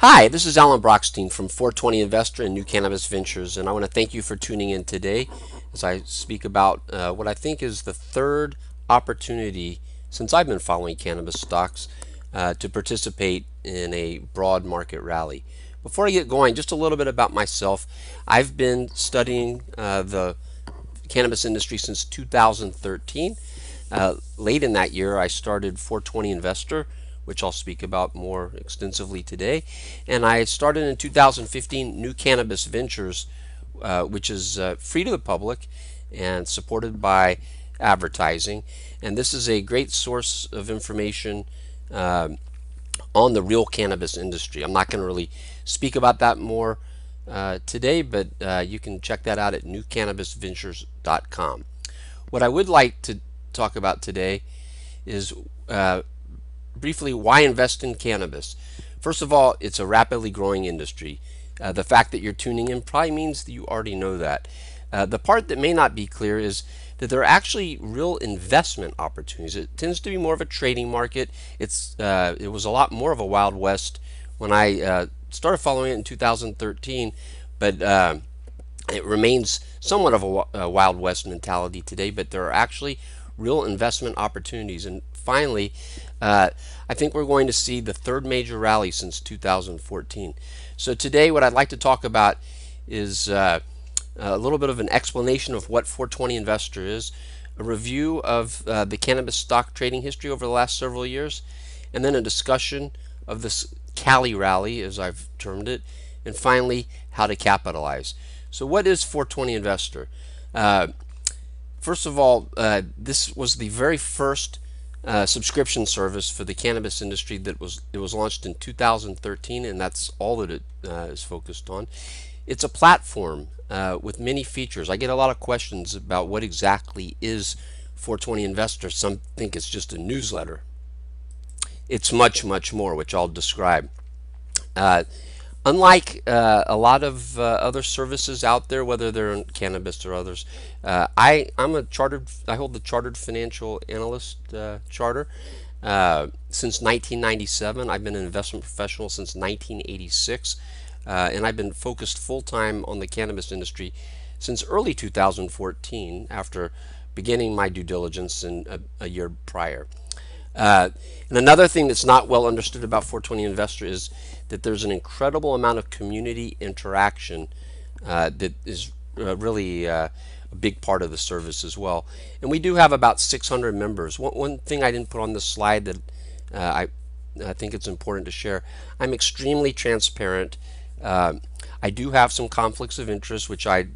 Hi, this is Alan Brochstein from 420 Investor and New Cannabis Ventures, and I want to thank you for tuning in today as I speak about what I think is the third opportunity since I've been following cannabis stocks to participate in a broad market rally. Before I get going, just a little bit about myself. I've been studying the cannabis industry since 2013. Late in that year, I started 420 Investor, which I'll speak about more extensively today. And I started in 2015 New Cannabis Ventures, which is free to the public and supported by advertising. And this is a great source of information on the real cannabis industry. I'm not going to really speak about that more today, but you can check that out at newcannabisventures.com. What I would like to talk about today is briefly why invest in cannabis. First of all, it's a rapidly growing industry. The fact that you're tuning in probably means that you already know that. The part that may not be clear is that there are actually real investment opportunities. It tends to be more of a trading market. It was a lot more of a Wild West when I started following it in 2013, but it remains somewhat of a Wild West mentality today, but there are actually real investment opportunities. And finally, I think we're going to see the third major rally since 2014. So today what I'd like to talk about is a little bit of an explanation of what 420 Investor is, a review of the cannabis stock trading history over the last several years, and then a discussion of this Cali rally, as I've termed it, and finally how to capitalize. So what is 420 Investor? First of all, this was the very first subscription service for the cannabis industry that was launched in 2013, and that's all that it is focused on. It's a platform with many features. I get a lot of questions about what exactly is 420 Investor. Some think it's just a newsletter. It's much, much more, which I'll describe. Unlike a lot of other services out there, whether they're in cannabis or others, I hold the Chartered Financial Analyst charter since 1997. I've been an investment professional since 1986, and I've been focused full-time on the cannabis industry since early 2014, after beginning my due diligence in a year prior. And another thing that's not well understood about 420 Investor is that there's an incredible amount of community interaction that is really a big part of the service as well. And we do have about 600 members. One thing I didn't put on this slide that I think it's important to share: I'm extremely transparent. I do have some conflicts of interest, which I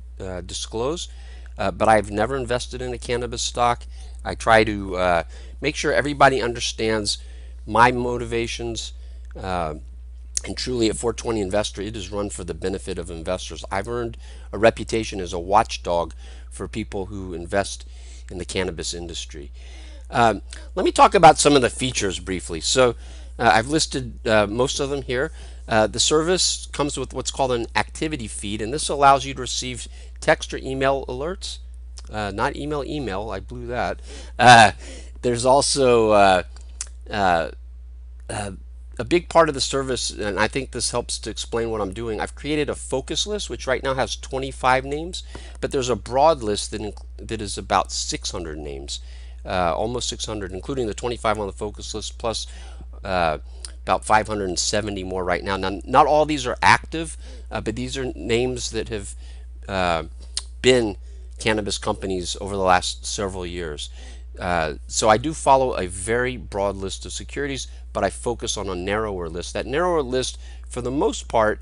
disclose, but I've never invested in a cannabis stock. I try to make sure everybody understands my motivations, and truly at 420 Investor, it is run for the benefit of investors. I've earned a reputation as a watchdog for people who invest in the cannabis industry. Let me talk about some of the features briefly. So I've listed most of them here. The service comes with what's called an activity feed, and this allows you to receive text or email alerts. Not email, I blew that. There's also a big part of the service, and I think this helps to explain what I'm doing. I've created a focus list, which right now has 25 names, but there's a broad list that is about 600 names, almost 600, including the 25 on the focus list, plus about 570 more right now. Now, not all these are active, but these are names that have been cannabis companies over the last several years. So I do follow a very broad list of securities, but I focus on a narrower list. That narrower list, for the most part,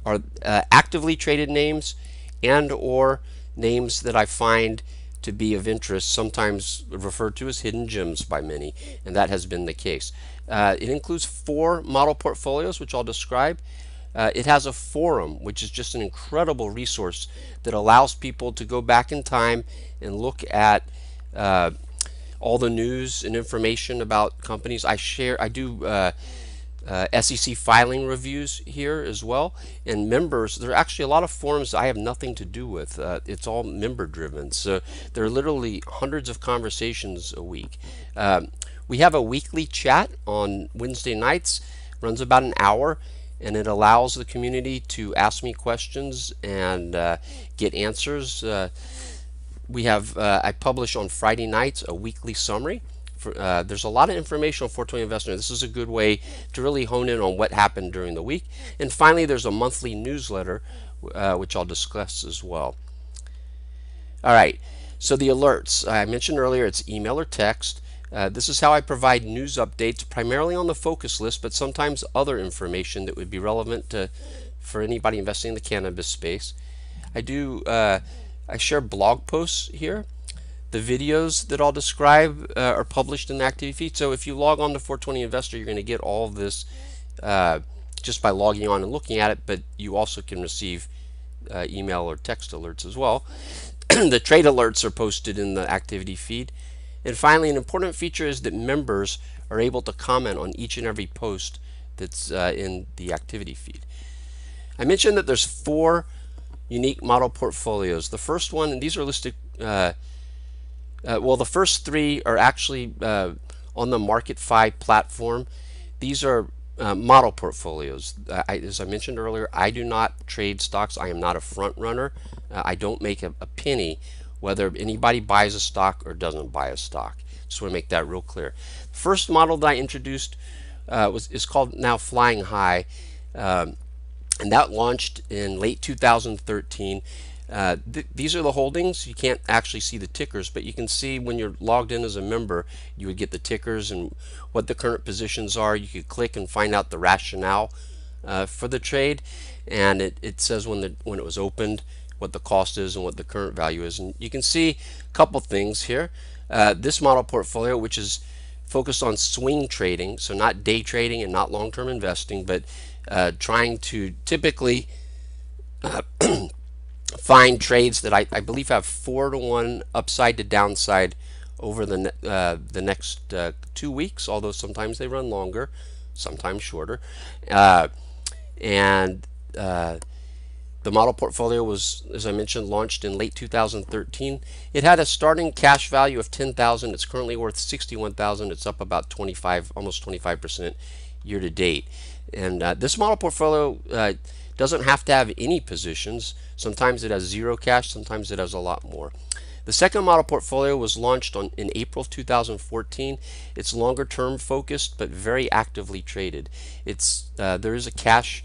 are actively traded names and or names that I find to be of interest, sometimes referred to as hidden gems by many, and that has been the case. It includes 4 model portfolios, which I'll describe. It has a forum, which is just an incredible resource that allows people to go back in time and look at all the news and information about companies. I do SEC filing reviews here as well, and members, there are actually a lot of forums I have nothing to do with. It's all member driven, so there are literally hundreds of conversations a week. We have a weekly chat on Wednesday nights, runs about an hour, and it allows the community to ask me questions and get answers. I publish on Friday nights a weekly summary. There's a lot of information on 420 Investor. This is a good way to really hone in on what happened during the week. And finally, there's a monthly newsletter, which I'll discuss as well. All right, so the alerts. I mentioned earlier it's email or text. This is how I provide news updates, primarily on the focus list, but sometimes other information that would be relevant for anybody investing in the cannabis space. I share blog posts here. The videos that I'll describe are published in the activity feed. So if you log on to 420 Investor, you're going to get all of this just by logging on and looking at it, but you also can receive email or text alerts as well. The trade alerts are posted in the activity feed. And finally, an important feature is that members are able to comment on each and every post that's in the activity feed. I mentioned that there's 4 unique model portfolios. The first one, and these are listed, well, the first 3 are actually on the MarketFi platform. These are model portfolios. As I mentioned earlier, I do not trade stocks. I am not a front runner. I don't make a penny whether anybody buys a stock or doesn't buy a stock. Just want to make that real clear. The first model that I introduced is called now Flying High, and that launched in late 2013. These are the holdings. You can't actually see the tickers, but you can see when you're logged in as a member, you would get the tickers and what the current positions are. You could click and find out the rationale for the trade, and it says when it was opened, what the cost is and what the current value is. And you can see a couple things here. This model portfolio, which is focused on swing trading, so not day trading and not long-term investing, but trying to typically find trades that I believe have 4-to-1 upside to downside over the next 2 weeks, although sometimes they run longer, sometimes shorter. The model portfolio was, as I mentioned, launched in late 2013. It had a starting cash value of $10,000. It's currently worth $61,000. It's up about 25, almost 25% year to date. And this model portfolio doesn't have to have any positions. Sometimes it has 0 cash, sometimes it has a lot more. The second model portfolio was launched in April of 2014. It's longer term focused but very actively traded. There is a cash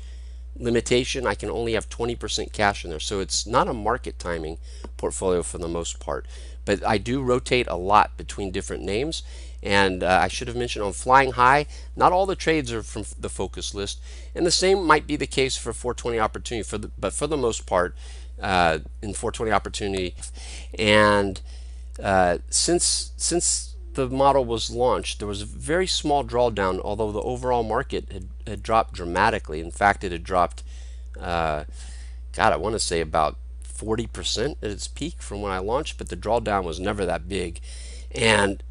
limitation. I can only have 20% cash in there, so it's not a market timing portfolio for the most part, but I do rotate a lot between different names. And I should have mentioned on Flying High, not all the trades are from the focus list, and the same might be the case for 420 Opportunity, but for the most part in 420 Opportunity. And since the model was launched, there was a very small drawdown, although the overall market had dropped dramatically. In fact, it had dropped, I want to say about 40% at its peak from when I launched, but the drawdown was never that big. And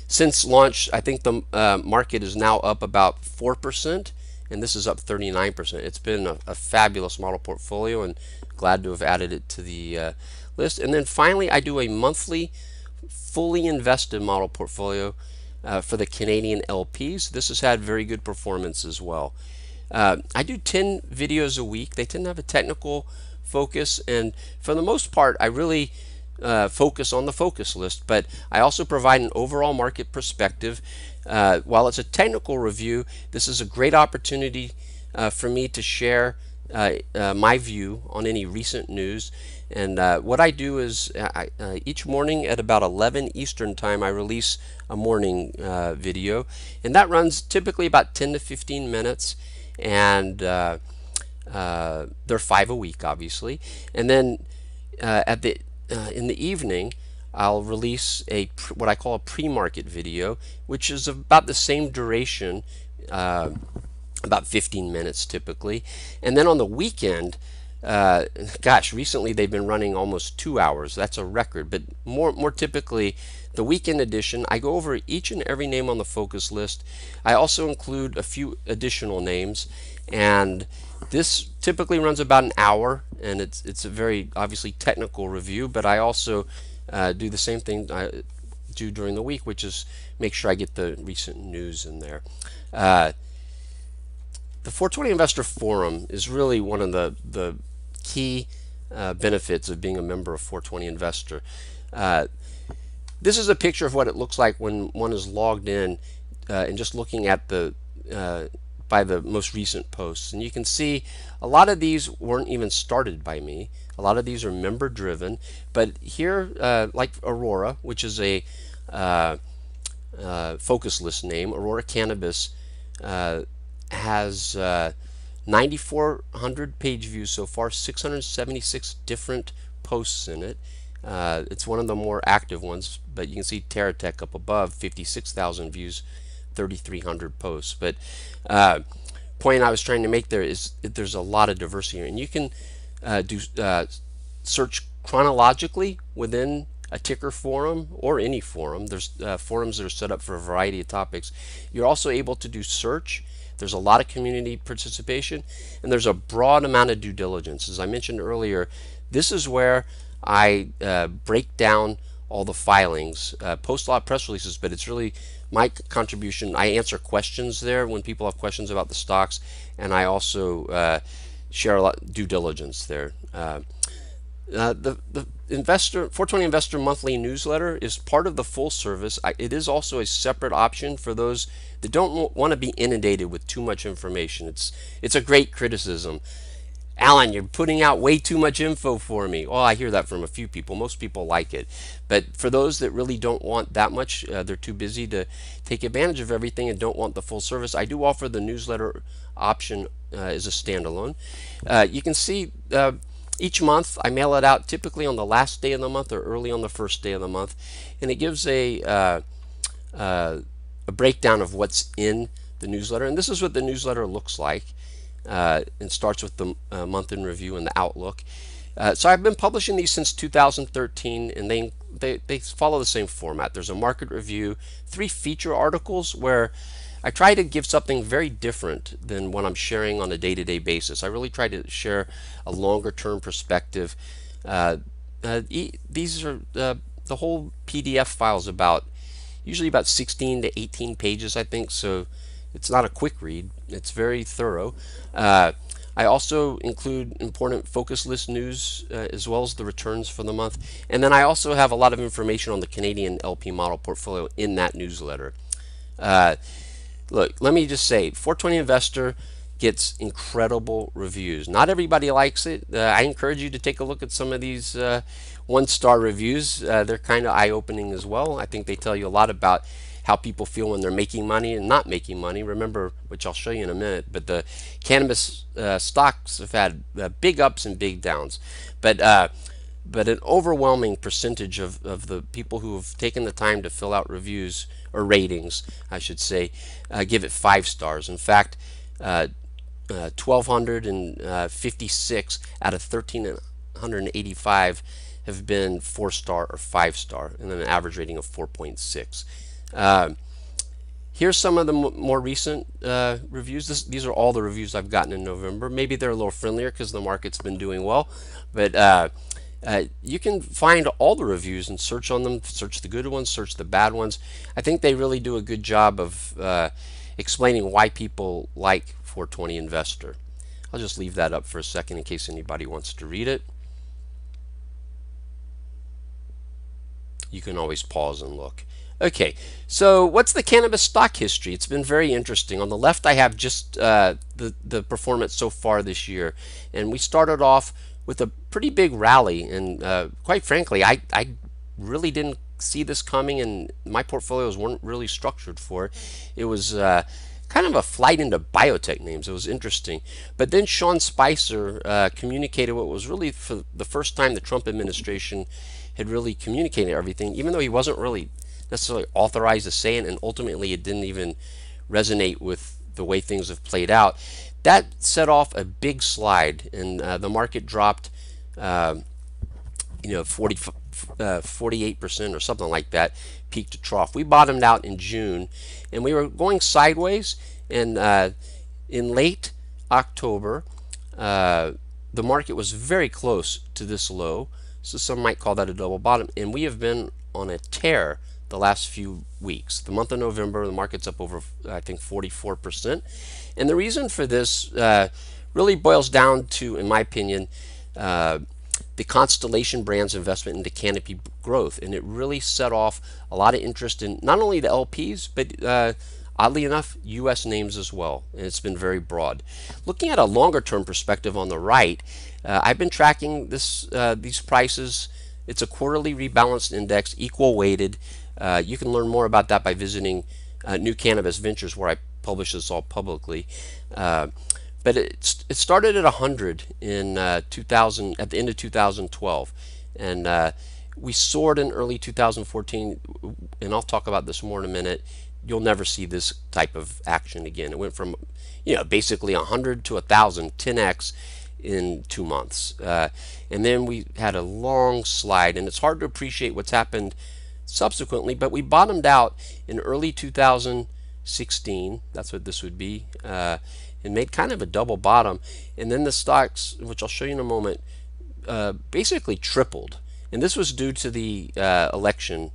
since launch, I think the market is now up about 4%, and this is up 39%. It's been a fabulous model portfolio, and glad to have added it to the list. And then finally, I do a monthly fully invested model portfolio for the Canadian LPs. This has had very good performance as well. I do 10 videos a week. They tend to have a technical focus, and for the most part, I really focus on the focus list, but I also provide an overall market perspective. While it's a technical review, this is a great opportunity for me to share my view on any recent news. And what I do is each morning at about 11 Eastern time, I release a morning video, and that runs typically about 10 to 15 minutes, and they're 5 a week, obviously. And then in the evening, I'll release what I call a pre-market video, which is about the same duration, about 15 minutes typically. And then on the weekend, recently they've been running almost 2 hours. That's a record. But more typically, the weekend edition, I go over each and every name on the focus list. I also include a few additional names, and this typically runs about an hour, and it's a very obviously technical review, but I also do the same thing I do during the week, which is make sure I get the recent news in there. The 420 Investor Forum is really one of the key benefits of being a member of 420 Investor. Uh, this is a picture of what it looks like when one is logged in and just looking at the by the most recent posts. And you can see a lot of these weren't even started by me. A lot of these are member driven. But here, like Aurora, which is a focus list name, Aurora Cannabis has 9,400 page views so far, 676 different posts in it. It's one of the more active ones, but you can see TerraTech up above, 56,000 views, 3,300 posts. But point I was trying to make there is that there's a lot of diversity here, and you can do search chronologically within a ticker forum or any forum. There's forums that are set up for a variety of topics. You're also able to do search. There's a lot of community participation, and there's a broad amount of due diligence. As I mentioned earlier, this is where I break down all the filings, post a lot of press releases, but it's really my contribution. I answer questions there when people have questions about the stocks, and I also share a lot due diligence there. The investor 420 Investor monthly newsletter is part of the full service. It is also a separate option for those that don't want to be inundated with too much information. It's a great criticism. Alan, you're putting out way too much info for me. Well, I hear that from a few people. Most people like it. But for those that really don't want that much, they're too busy to take advantage of everything and don't want the full service, I do offer the newsletter option as a standalone. You can see each month I mail it out typically on the last day of the month or early on the first day of the month, and it gives a breakdown of what's in the newsletter. And this is what the newsletter looks like. And starts with the month in review and the outlook. So I've been publishing these since 2013, and they follow the same format. There's a market review, 3 feature articles where I try to give something very different than what I'm sharing on a day-to-day basis. I really try to share a longer-term perspective. These are the whole PDF files usually about 16 to 18 pages, I think. So it's not a quick read. It's very thorough. I also include important focus list news as well as the returns for the month. And then I also have a lot of information on the Canadian LP model portfolio in that newsletter. Look, let me just say, 420 Investor gets incredible reviews. Not everybody likes it. I encourage you to take a look at some of these 1-star reviews. They're kind of eye-opening as well. I think they tell you a lot about how people feel when they're making money and not making money. Remember, which I'll show you in a minute, but the cannabis stocks have had big ups and big downs. But an overwhelming percentage of the people who have taken the time to fill out reviews, or ratings, I should say, give it 5 stars. In fact, 1,256 out of 1,385 have been 4-star or 5-star, and then an average rating of 4.6. Here's some of the more recent reviews. These are all the reviews I've gotten in November. Maybe they're a little friendlier because the market's been doing well, but you can find all the reviews and search on them. Search the good ones, search the bad ones. I think they really do a good job of explaining why people like 420 Investor. I'll just leave that up for a second in case anybody wants to read it. You can always pause and look. Okay, so what's the cannabis stock history? It's been very interesting. On the left, I have just the performance so far this year, and we started off with a pretty big rally, and quite frankly, I really didn't see this coming, and my portfolios weren't really structured for it. It was kind of a flight into biotech names. It was interesting. But then Sean Spicer communicated what was really for the first time the Trump administration had really communicated everything, even though he wasn't really necessarily authorized to say it, and ultimately it didn't even resonate with the way things have played out. That set off a big slide, and the market dropped 48% or something like that, peak to trough. We bottomed out in June, and we were going sideways, and in late October the market was very close to this low, so some might call that a double bottom, and we have been on a tear the last few weeks. The month of November, the market's up over, I think, 44%. And the reason for this really boils down to, in my opinion, uh, the Constellation Brands investment into Canopy growth, and it really set off a lot of interest in not only the LPs, but oddly enough, U.S. names as well, and it's been very broad. Looking at a longer-term perspective on the right, I've been tracking these prices. It's a quarterly rebalanced index, equal weighted. You can learn more about that by visiting New Cannabis Ventures, where I publish this all publicly. But it started at 100 in 2000 at the end of 2012, and we soared in early 2014. And I'll talk about this more in a minute. You'll never see this type of action again. It went from, basically 100 to 1,000, 10x in 2 months, and then we had a long slide, and it's hard to appreciate what's happened subsequently. But we bottomed out in early 2016. That's what this would be. And made kind of a double bottom, and then the stocks, which I'll show you in a moment, basically tripled. And this was due to the election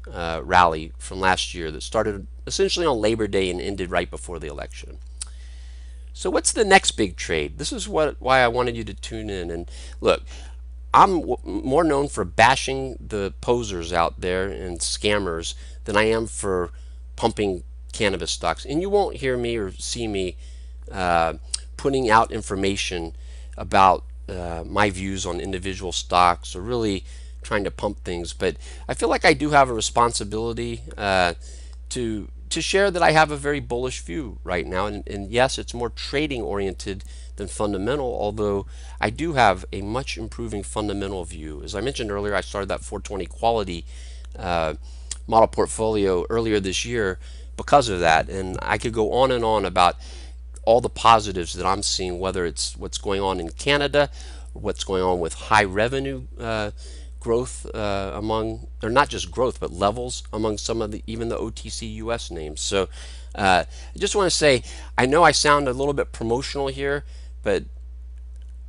rally from last year that started essentially on Labor Day and ended right before the election. So what's the next big trade? This is why I wanted you to tune in. And look, I'm more known for bashing the posers out there and scammers than I am for pumping cannabis stocks. And you won't hear me or see me putting out information about my views on individual stocks or really trying to pump things. But I feel like I do have a responsibility to share that I have a very bullish view right now. And yes, it's more trading oriented than fundamental, although I do have a much improving fundamental view. As I mentioned earlier, I started that 420 quality model portfolio earlier this year because of that, and I could go on and on about all the positives that I'm seeing, whether it's what's going on in Canada, or what's going on with high revenue growth among, or not just growth, but levels among some of even the OTC US names. So I just want to say, I know I sound a little bit promotional here, but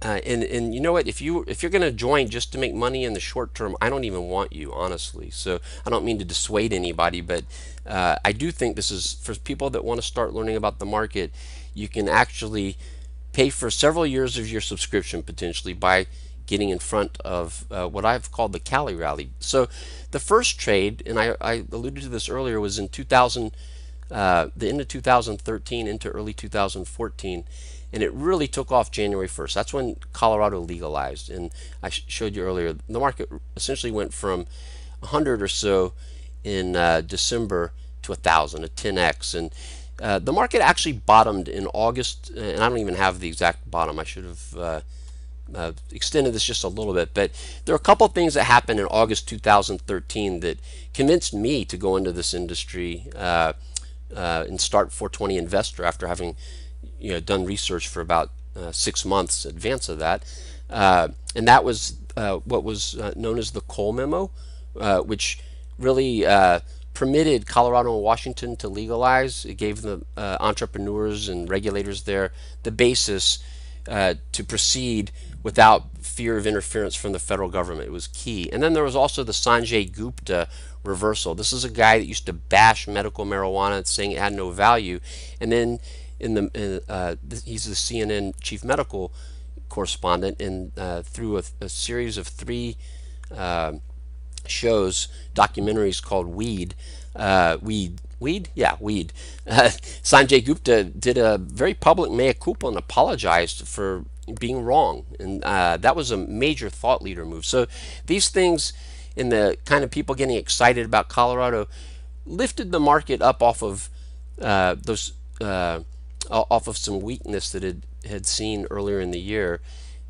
and you know what, if you're going to join just to make money in the short term, I don't even want you, honestly. So I don't mean to dissuade anybody, but I do think this is for people that want to start learning about the market. You can actually pay for several years of your subscription potentially by getting in front of what I've called the Cali rally. So the first trade, and I alluded to this earlier, was in the end of 2013 into early 2014, and it really took off January 1st. That's when Colorado legalized, and I showed you earlier, the market essentially went from 100 or so in December to 1,000, a 10x, and the market actually bottomed in August, and I don't even have the exact bottom. I should have extended this just a little bit, but there are a couple things that happened in August 2013 that convinced me to go into this industry and start 420 Investor after having done research for about 6 months in advance of that, and that was what was known as the Cole Memo, which really permitted Colorado and Washington to legalize. It gave the entrepreneurs and regulators there the basis to proceed without fear of interference from the federal government. It was key. And then there was also the Sanjay Gupta reversal. This is a guy that used to bash medical marijuana, saying it had no value, and then he's the CNN chief medical correspondent, and through a series of 3 shows, documentaries called Weed. Sanjay Gupta did a very public mea culpa and apologized for being wrong, and that was a major thought leader move. So these things, in the kind of people getting excited about Colorado, lifted the market up off of off of some weakness that it had seen earlier in the year,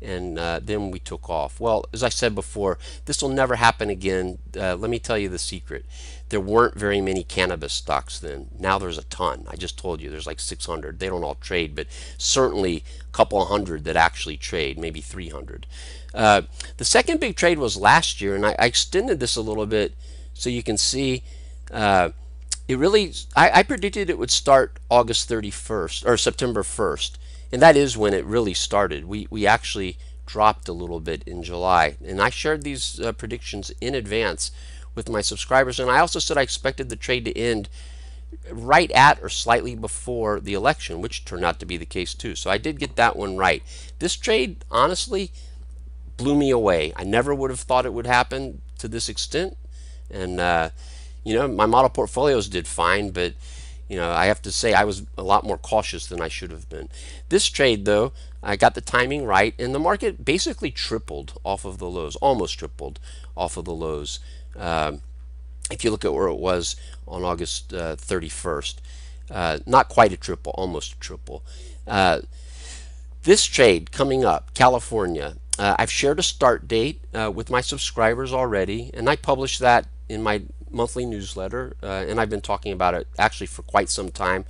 and then we took off. Well, as I said before, this will never happen again. Let me tell you the secret. There weren't very many cannabis stocks then. Now there's a ton. I just told you there's like 600. They don't all trade, but certainly a couple of hundred that actually trade, maybe 300. The second big trade was last year, and I extended this a little bit so you can see. It really, I predicted it would start August 31st or September 1st, and that is when it really started. We actually dropped a little bit in July, and I shared these predictions in advance with my subscribers, and I also said I expected the trade to end right at or slightly before the election, which turned out to be the case too. So I did get that one right. This trade, honestly, blew me away. I never would have thought it would happen to this extent. And, my model portfolios did fine, but, I have to say I was a lot more cautious than I should have been. This trade, though, I got the timing right, and the market basically tripled off of the lows, almost tripled off of the lows. If you look at where it was on August 31st, not quite a triple, almost a triple. This trade coming up, California, I've shared a start date with my subscribers already, and I published that in my monthly newsletter, and I've been talking about it actually for quite some time.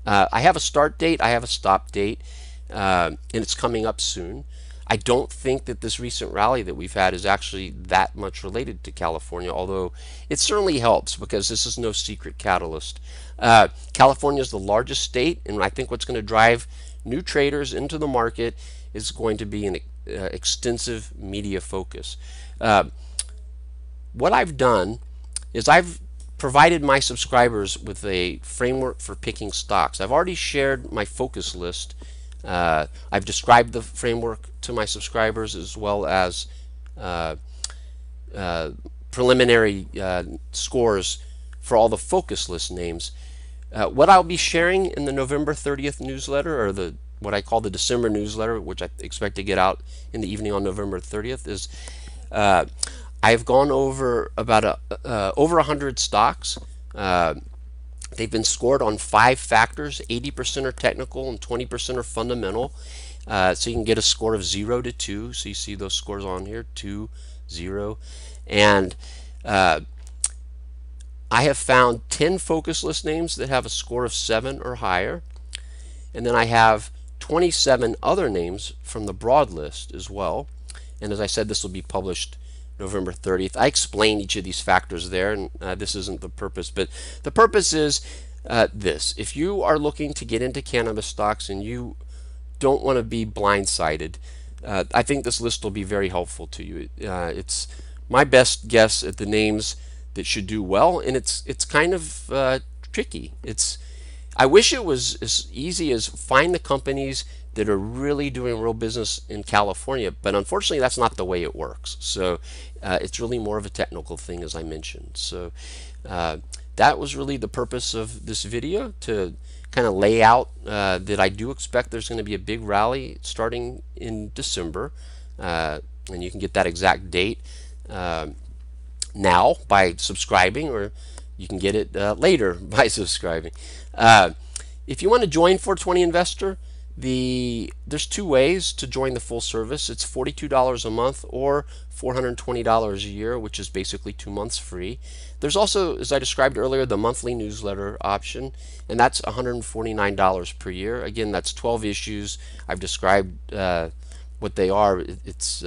I have a start date, I have a stop date, and it's coming up soon. I don't think that this recent rally that we've had is actually that much related to California, although it certainly helps because this is no secret catalyst. California is the largest state, and I think what's going to drive new traders into the market is going to be an extensive media focus. What I've done is I've provided my subscribers with a framework for picking stocks. I've already shared my focus list. I've described the framework to my subscribers as well as preliminary scores for all the focus list names. What I'll be sharing in the November 30th newsletter, or what I call the December newsletter, which I expect to get out in the evening on November 30th, is I've gone over about over 100 stocks. They've been scored on 5 factors. 80% are technical and 20% are fundamental. So you can get a score of 0 to 2. So you see those scores on here, 2, 0. And I have found 10 focus list names that have a score of 7 or higher. And then I have 27 other names from the broad list as well. And as I said, this will be published November 30th. I explain each of these factors there, and this isn't the purpose, but the purpose is this. If you are looking to get into cannabis stocks and you don't want to be blindsided, I think this list will be very helpful to you. It's my best guess at the names that should do well, and it's kind of tricky. I wish it was as easy as find the companies that are really doing real business in California, but unfortunately that's not the way it works. So it's really more of a technical thing, as I mentioned. So that was really the purpose of this video, to kind of lay out that I do expect there's going to be a big rally starting in December, and you can get that exact date now by subscribing, or you can get it later by subscribing. If you want to join 420 Investor, there's 2 ways to join the full service. It's $42 a month or $420 a year, which is basically 2 months free. There's also, as I described earlier, the monthly newsletter option, and that's $149 per year. Again, that's 12 issues. I've described what they are. It's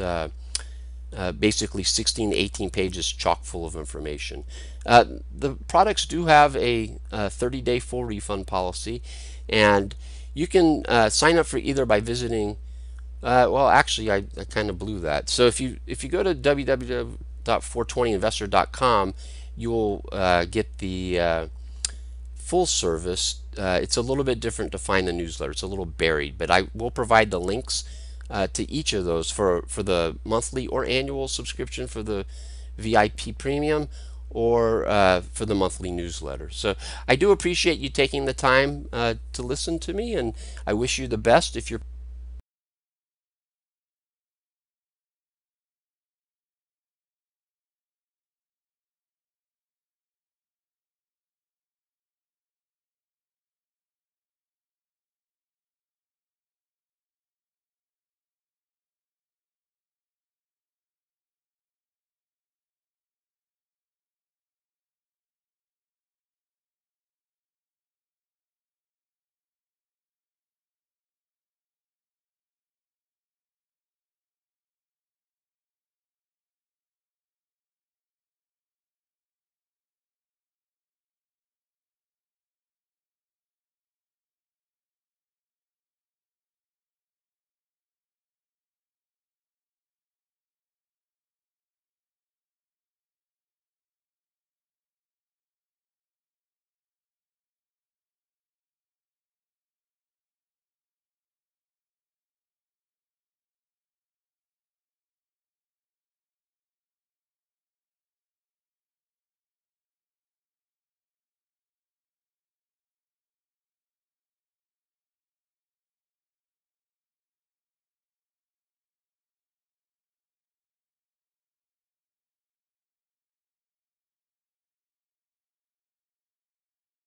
basically 16 to 18 pages chock full of information. The products do have a 30-day full refund policy, and you can sign up for either by visiting, well, actually I kind of blew that. So if you go to www.420investor.com, you'll get the full service. It's a little bit different to find the newsletter. It's a little buried, but I will provide the links to each of those for the monthly or annual subscription for the VIP premium, or for the monthly newsletter. So I do appreciate you taking the time to listen to me, and I wish you the best if you're